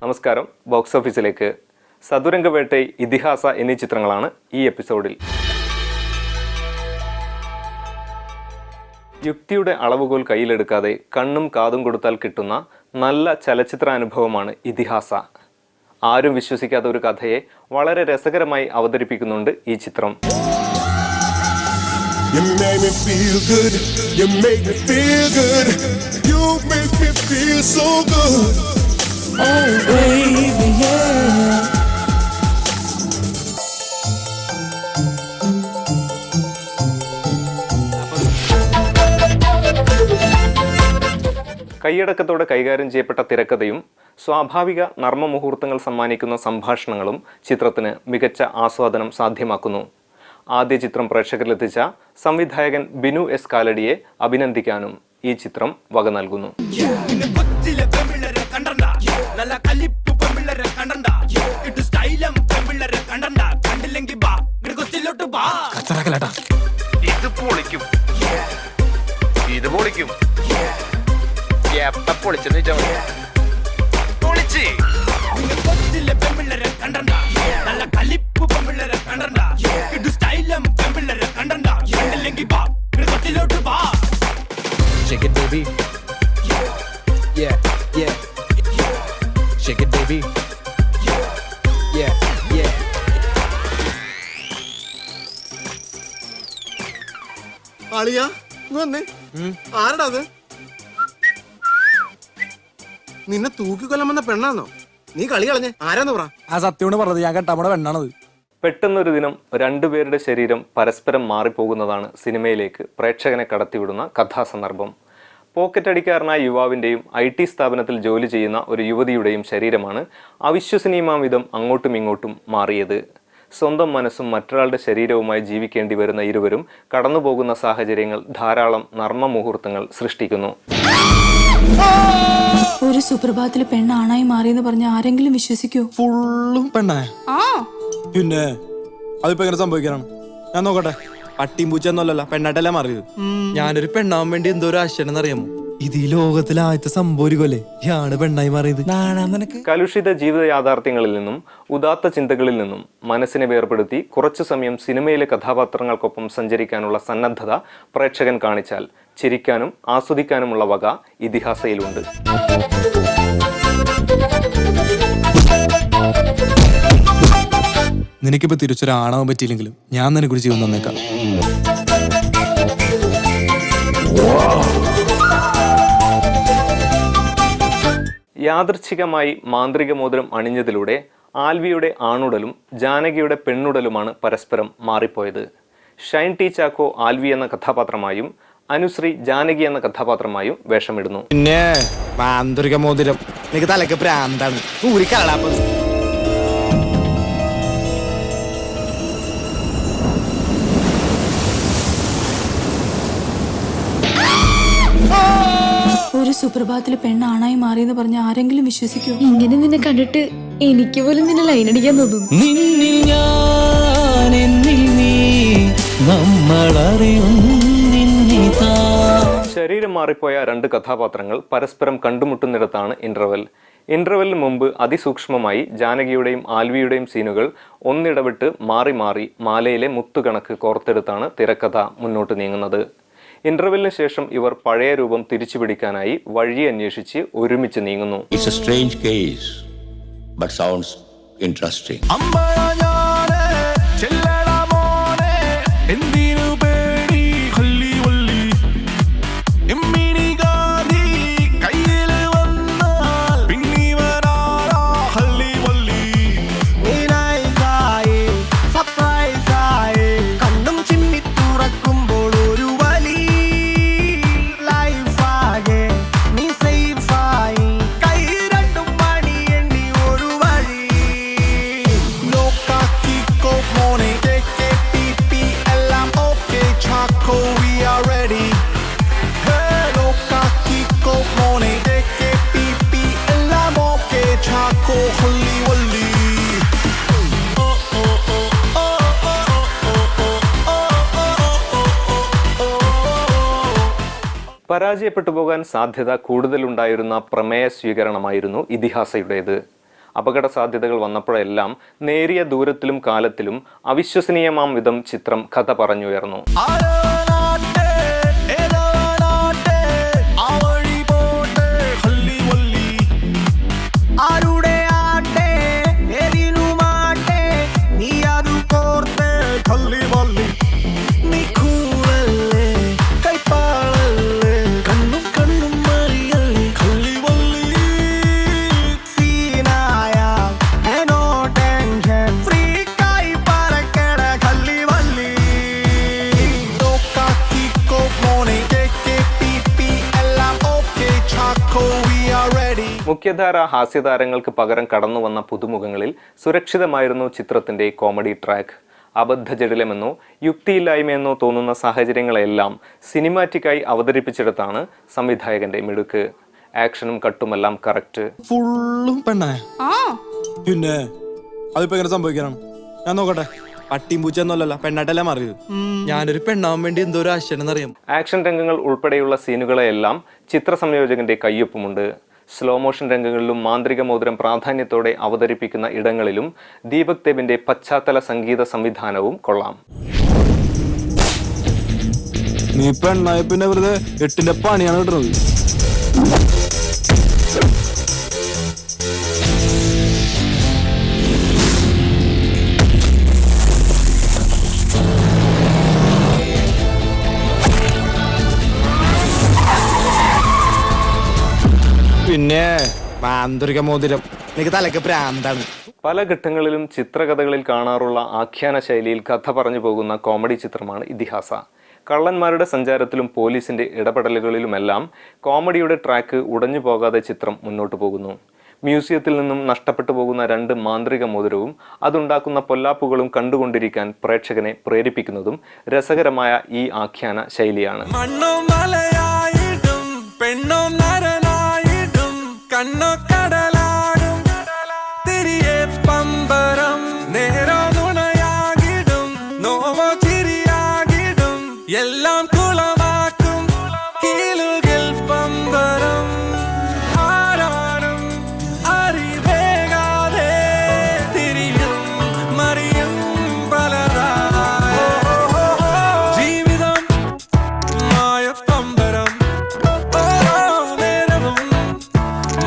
നമസ്കാരം. ബോക്സ് ഓഫീസിലേക്ക് സതുരംഗവേട്ടൈ, ഇതിഹാസ എന്നീ ചിത്രങ്ങളാണ് ഈ എപ്പിസോഡിൽ. യുക്തിയുടെ അളവുകോൽ കയ്യിലെടുക്കാതെ കണ്ണും കാതും കൊടുത്താൽ കിട്ടുന്ന നല്ല ചലച്ചിത്രാനുഭവമാണ് ഇതിഹാസ. ആരും വിശ്വസിക്കാത്ത ഒരു കഥയെ വളരെ രസകരമായി അവതരിപ്പിക്കുന്നുണ്ട് ഈ ചിത്രം. You make me feel good. You make me feel good. You make me feel so good. Oh baby, yeah. കൈയടക്കത്തോടെ കൈകാര്യം ചെയ്യപ്പെട്ട തിരക്കഥയും സ്വാഭാവിക നർമ്മമുഹൂർത്തങ്ങൾ സമ്മാനിക്കുന്ന സംഭാഷണങ്ങളും ചിത്രത്തിന് മികച്ച ആസ്വാദനം സാധ്യമാക്കുന്നു. ആദ്യ ചിത്രം പ്രേക്ഷകരിലെത്തിച്ച സംവിധായകൻ ബിനു എസ് കാലടിയെ അഭിനന്ദിക്കാനും ഈ ചിത്രം വക നൽകുന്നു. Shake it, baby. Yeah, yeah. Shake it, baby. Yeah, yeah. ആളിയാ വന്നേ. ആരടാ അത്? നിന്നെ തൂക്കിക്കൊല്ലാമെന്ന പെണ്ണാന്നോ? നീ കളി കളഞ്ഞേ. ആരാന്ന് പറ. ആ സത്യോട് പറഞ്ഞത് ഞാൻ കേട്ടമ്മടെ പെണ്ണാണത്. പെട്ടെന്നൊരു ദിനം രണ്ടുപേരുടെ ശരീരം പരസ്പരം മാറിപ്പോകുന്നതാണ് സിനിമയിലേക്ക് പ്രേക്ഷകനെ കടത്തിവിടുന്ന കഥാസന്ദർഭം. പോക്കറ്റടിക്കാരനായ യുവാവിൻ്റെയും IT സ്ഥാപനത്തിൽ ജോലി ചെയ്യുന്ന ഒരു യുവതിയുടെയും ശരീരമാണ് അവിശ്വസനീയമാം വിധം അങ്ങോട്ടും ഇങ്ങോട്ടും മാറിയത്. സ്വന്തം മനസ്സും മറ്റൊരാളുടെ ശരീരവുമായി ജീവിക്കേണ്ടി വരുന്ന ഇരുവരും കടന്നുപോകുന്ന സാഹചര്യങ്ങൾ ധാരാളം നർമ്മ മുഹൂർത്തങ്ങൾ സൃഷ്ടിക്കുന്നു. ഒരു സുപ്രഭാതത്തില് പെണ്ണാണായി മാറിയെന്ന് പറഞ്ഞ ആരെങ്കിലും വിശ്വസിക്കോ? ഫുള്ളും പെണ്ണായ പിന്നെ അതിപ്പോ എങ്ങനെ സംഭവിക്കാനാണ്? ഞാൻ നോക്കട്ടെ. പട്ടിയും പൂച്ചൊന്നുമല്ലല്ലോ, പെണ്ണായിട്ടല്ലേ മാറിയത്. ഞാനൊരു പെണ്ണാവാൻ വേണ്ടി എന്തോ ഒരു ആശയം അറിയാമോ? ഇത് ഈ ലോകത്തിലെ ആദ്യത്തെ സംഭവിക്കല്ലേ യാണ് പെണ്ണായി മാറിയത്. കലുഷിത ജീവിത യാഥാർത്ഥ്യങ്ങളിൽ നിന്നും ഉദാത്ത ചിന്തകളിൽ നിന്നും മനസ്സിനെ വേർപെടുത്തി കുറച്ചു സമയം സിനിമയിലെ കഥാപാത്രങ്ങൾക്കൊപ്പം സഞ്ചരിക്കാനുള്ള സന്നദ്ധത പ്രേക്ഷകൻ കാണിച്ചാൽ ചിരിക്കാനും ആസ്വദിക്കാനുമുള്ള വക ഇതിഹാസയിലുണ്ട്. നിനക്കിപ്പോ തിരിച്ചൊരാണാവാൻ പറ്റിയില്ലെങ്കിലും ഞാൻ നിനക്കൊരു ജീവൻ തന്നേക്കാം. യാദൃച്ഛികമായി മാന്ത്രിക മോതിരം അണിഞ്ഞതിലൂടെ ആൽവിയുടെ ആണുടലും ജാനകിയുടെ പെണ്ണുടലുമാണ് പരസ്പരം മാറിപ്പോയത്. ഷൈൻ ടി ചാക്കോ ആൽവി എന്ന കഥാപാത്രമായും അനുശ്രീ ജാനകി എന്ന കഥാപാത്രമായും വേഷമിടുന്നു. പിന്നെ മാന്ത്രിക മോതിരം എനിക്ക് തലക്ക് പ്രാന്താണ്. ഒരു സുപ്രഭാതത്തില് പെണ്ണാണായി മാറിയെന്ന് പറഞ്ഞ ആരെങ്കിലും വിശ്വസിക്കോ? ഇങ്ങനെ നിന്നെ കണ്ടിട്ട് എനിക്ക് പോലും നിന്നെ ലൈൻ അടിക്കാൻ തോന്നുന്നു. ശരീരം മാറിപ്പോയ രണ്ട് കഥാപാത്രങ്ങൾ പരസ്പരം കണ്ടുമുട്ടുന്നിടത്താണ് ഇന്റർവെല്ലിന് മുമ്പ് അതിസൂക്ഷ്മമായി ജാനകിയുടെയും ആൽവിയുടെയും സീനുകൾ ഒന്നിടവിട്ട് മാറി മാറി മാലയിലെ മുത്തുകണക്ക് കോർത്തെടുത്താണ് തിരക്കഥ മുന്നോട്ട് നീങ്ങുന്നത്. ഇന്റർവെല്ലിന് ശേഷം ഇവർ പഴയ രൂപം തിരിച്ചുപിടിക്കാനായി വഴി അന്വേഷിച്ച് ഒരുമിച്ച് നീങ്ങുന്നു. It's a strange case, but sounds interesting. പരാജയപ്പെട്ടു പോകാൻ സാധ്യത കൂടുതലുണ്ടായിരുന്ന പ്രമേയ സ്വീകരണമായിരുന്നു ഇതിഹാസയുടേത്. അപകട സാധ്യതകൾ വന്നപ്പോഴെല്ലാം നേരിയ ദൂരത്തിലും കാലത്തിലും അവിശ്വസനീയമാം വിധം ചിത്രം കഥ പറഞ്ഞുയർന്നു. മുഖ്യധാര ഹാസ്യതാരങ്ങൾക്ക് പകരം കടന്നു വന്ന പുതുമുഖങ്ങളിൽ സുരക്ഷിതമായിരുന്നു ചിത്രത്തിന്റെ കോമഡി ട്രാക്ക്. അബദ്ധജടിലമെന്നോ യുക്തിയില്ലായ്മയെന്നോ തോന്നുന്ന സാഹചര്യങ്ങളെല്ലാം സിനിമാറ്റിക്കായി അവതരിപ്പിച്ചെടുത്താണ് സംവിധായകന്റെ മിടുക്ക്. ആക്ഷനും കട്ടുമെല്ലാം കറക്റ്റ്. ഫുള്ളും പെണ്ണായ പിന്നെ അതിപ്പോ എങ്ങനെ സംഭവിക്കാനാണ്? ഞാൻ നോക്കട്ടെ. പട്ടിയും പൂച്ചയൊന്നുമല്ലല്ലോ, പെണ്ണാട്ടല്ലേ മാറിയത്. ഞാനൊരു പെണ്ണാവാൻ വേണ്ടി എന്തോ ഒരു ആശയം. ആക്ഷൻ രംഗങ്ങൾ ഉൾപ്പെടെയുള്ള സീനുകളെല്ലാം ചിത്ര സംയോജകന്റെ കയ്യൊപ്പുമുണ്ട്. സ്ലോ മോഷൻ രംഗങ്ങളിലും മാന്ത്രിക മോതിരം പ്രാധാന്യത്തോടെ അവതരിപ്പിക്കുന്ന ഇടങ്ങളിലും ദീപക് ദേബിന്റെ പശ്ചാത്തല സംഗീത സംവിധാനവും കൊള്ളാം. നീ പെണ്ണായ പിന്നെ വെറുതെ 8ന്റെ പണിയാണ് കിട്ടുന്നത്. പിന്നെ മാന്ത്രിക മോതിരം എനിക്ക് തലക്ക് പ്രാന്താണ്. പല ഘട്ടങ്ങളിലും ചിത്രകഥകളിൽ കാണാറുള്ള ആഖ്യാന ശൈലിയിൽ കഥ പറഞ്ഞു പോകുന്ന കോമഡി ചിത്രമാണ് ഇതിഹാസ. കള്ളന്മാരുടെ സഞ്ചാരത്തിലും പോലീസിന്റെ ഇടപെടലുകളിലുമെല്ലാം കോമഡിയുടെ ട്രാക്ക് ഉടഞ്ഞു പോകാതെ ചിത്രം മുന്നോട്ട് പോകുന്നു. മ്യൂസിയത്തിൽ നിന്നും നഷ്ടപ്പെട്ടു പോകുന്ന 2 മാന്ത്രിക മോതിരവും അതുണ്ടാക്കുന്ന പൊല്ലാപ്പുകളും കണ്ടുകൊണ്ടിരിക്കാൻ പ്രേക്ഷകനെ പ്രേരിപ്പിക്കുന്നതും രസകരമായ ഈ ആഖ്യാന ശൈലിയാണ്. എല്ലാം കുളമാക്കും കീലുകിൽ പമ്പരം ആരാനും അറിവേകാതെ തിരിയും മറിയും പലതായ ജീവിതം മായ പമ്പരം നേരവും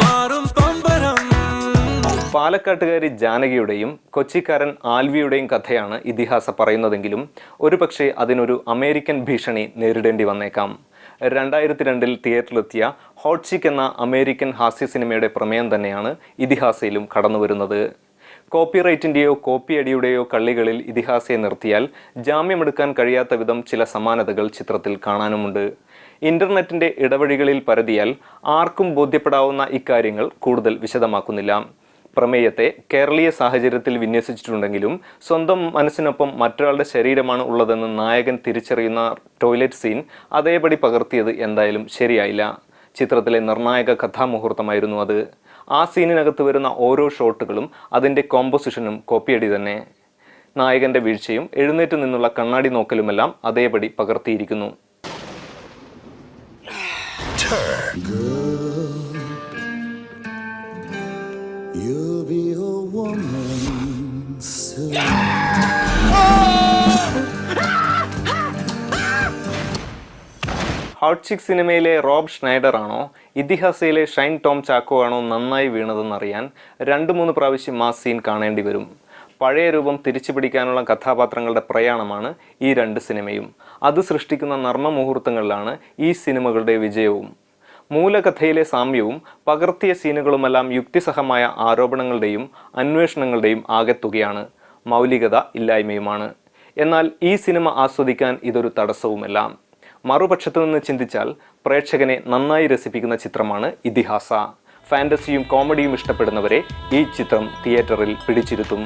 മാറും പമ്പരം. പാലക്കാട്ടുകാരി ജാനകിയുടെയും കൊച്ചിക്കാരൻ ആൽവിയുടെയും കഥയാണ് ഇതിഹാസ പറയുന്നതെങ്കിലും ഒരുപക്ഷെ അതിനൊരു അമേരിക്കൻ ഭീഷണി നേരിടേണ്ടി വന്നേക്കാം. 2002 തിയേറ്ററിലെത്തിയ ഹോട്ട് ചിക്ക് എന്ന അമേരിക്കൻ ഹാസ്യ സിനിമയുടെ പ്രമേയം തന്നെയാണ് ഇതിഹാസയിലും കടന്നുവരുന്നത്. കോപ്പിറൈറ്റിൻ്റെയോ കോപ്പിയടിയുടെയോ കള്ളികളിൽ ഇതിഹാസയെ നിർത്തിയാൽ ജാമ്യമെടുക്കാൻ കഴിയാത്ത വിധം ചില സമാനതകൾ ചിത്രത്തിൽ കാണാനുമുണ്ട്. ഇന്റർനെറ്റിന്റെ ഇടവഴികളിൽ പരതിയാൽ ആർക്കും ബോധ്യപ്പെടാവുന്ന ഇക്കാര്യങ്ങൾ കൂടുതൽ വിശദമാക്കുന്നില്ല. പ്രമേയത്തെ കേരളീയ സാഹചര്യത്തിൽ വിന്യസിച്ചിട്ടുണ്ടെങ്കിലും സ്വന്തം മനസ്സിനൊപ്പം മറ്റൊരാളുടെ ശരീരമാണ് ഉള്ളതെന്ന് നായകൻ തിരിച്ചറിയുന്ന ടോയ്ലറ്റ് സീൻ അതേപടി പകർത്തിയത് എന്തായാലും ശരിയായില്ല. ചിത്രത്തിലെ നിർണായക കഥാമുഹൂർത്തമായിരുന്നു അത്. ആ സീനിനകത്ത് വരുന്ന ഓരോ ഷോട്ടുകളും അതിൻ്റെ കോമ്പോസിഷനും കോപ്പിയടി തന്നെ. നായകന്റെ വീഴ്ചയും എഴുന്നേറ്റ് നിന്നുള്ള കണ്ണാടി നോക്കലുമെല്ലാം അതേപടി പകർത്തിയിരിക്കുന്നു. You'll be a woman soon. Hot chick സിനിമയിലെ റോബ് ഷ്നൈഡർ ആണോ ഇതിഹാസയിലെ ഷൈൻ ടോം ചാക്കോ ആണോ നന്നായി വീണതെന്നറിയാൻ 2-3 പ്രാവശ്യം ആ സീൻ കാണേണ്ടി വരും. പഴയ രൂപം തിരിച്ചു പിടിക്കാനുള്ള കഥാപാത്രങ്ങളുടെ പ്രയാണമാണ് ഈ 2 സിനിമയും. അത് സൃഷ്ടിക്കുന്ന നർമ്മ മുഹൂർത്തങ്ങളിലാണ് ഈ സിനിമകളുടെ വിജയവും. മൂലകഥയിലെ സാമ്യവും പകർത്തിയ സീനുകളുമെല്ലാം യുക്തിസഹമായ ആരോപണങ്ങളുടെയും അന്വേഷണങ്ങളുടെയും ആകെത്തുകയാണ്. മൗലികത ഇല്ലായ്മയുമാണ്. എന്നാൽ ഈ സിനിമ ആസ്വദിക്കാൻ ഇതൊരു തടസ്സവുമല്ല. മറുപക്ഷത്തു നിന്ന് ചിന്തിച്ചാൽ പ്രേക്ഷകനെ നന്നായി രസിപ്പിക്കുന്ന ചിത്രമാണ് ഇതിഹാസ. ഫാന്റസിയും കോമഡിയും ഇഷ്ടപ്പെടുന്നവരെ ഈ ചിത്രം തിയേറ്ററിൽ പിടിച്ചിരുത്തും.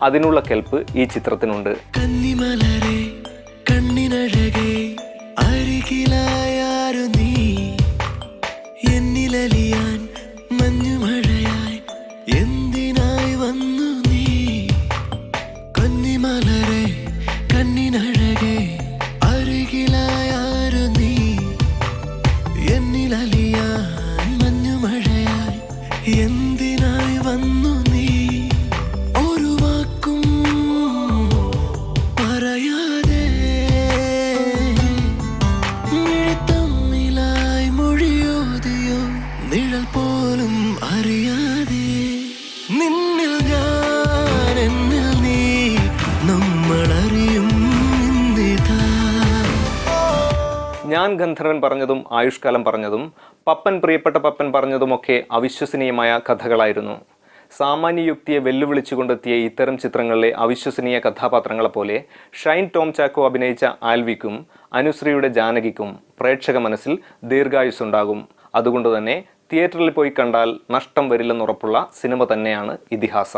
അതിനുള്ള കെൽപ്പ് ഈ ചിത്രത്തിനുണ്ട്. എന്നിലലിയാൻ മഞ്ഞുമഴയായി എന്തിനായി വന്നു നീ കന്നിമലരെ കണ്ണിനഴകെ അരികിലായാരു നീ എന്നിലലിയാൻ മഞ്ഞുമഴയായി എന്തിനായി വന്നു നീ ഞാൻ ഗന്ധർവൻ പറഞ്ഞതും ആയുഷ്കാലം പറഞ്ഞതും പപ്പൻ പ്രിയപ്പെട്ട പപ്പൻ പറഞ്ഞതുമൊക്കെ അവിശ്വസനീയമായ കഥകളായിരുന്നു. സാമാന്യ യുക്തിയെ വെല്ലുവിളിച്ചുകൊണ്ടെത്തിയ ഇത്തരം ചിത്രങ്ങളിലെ അവിശ്വസനീയ കഥാപാത്രങ്ങളെപ്പോലെ ഷൈൻ ടോം ചാക്കോ അഭിനയിച്ച ആൽവിക്കും അനുശ്രീയുടെ ജാനകിക്കും പ്രേക്ഷക മനസ്സിൽ ദീർഘായുസ്സുണ്ടാകും. അതുകൊണ്ട് തന്നെ തിയേറ്ററിൽ പോയി കണ്ടാൽ നഷ്ടം വരില്ലെന്നുറപ്പുള്ള സിനിമ തന്നെയാണ് ഇതിഹാസ.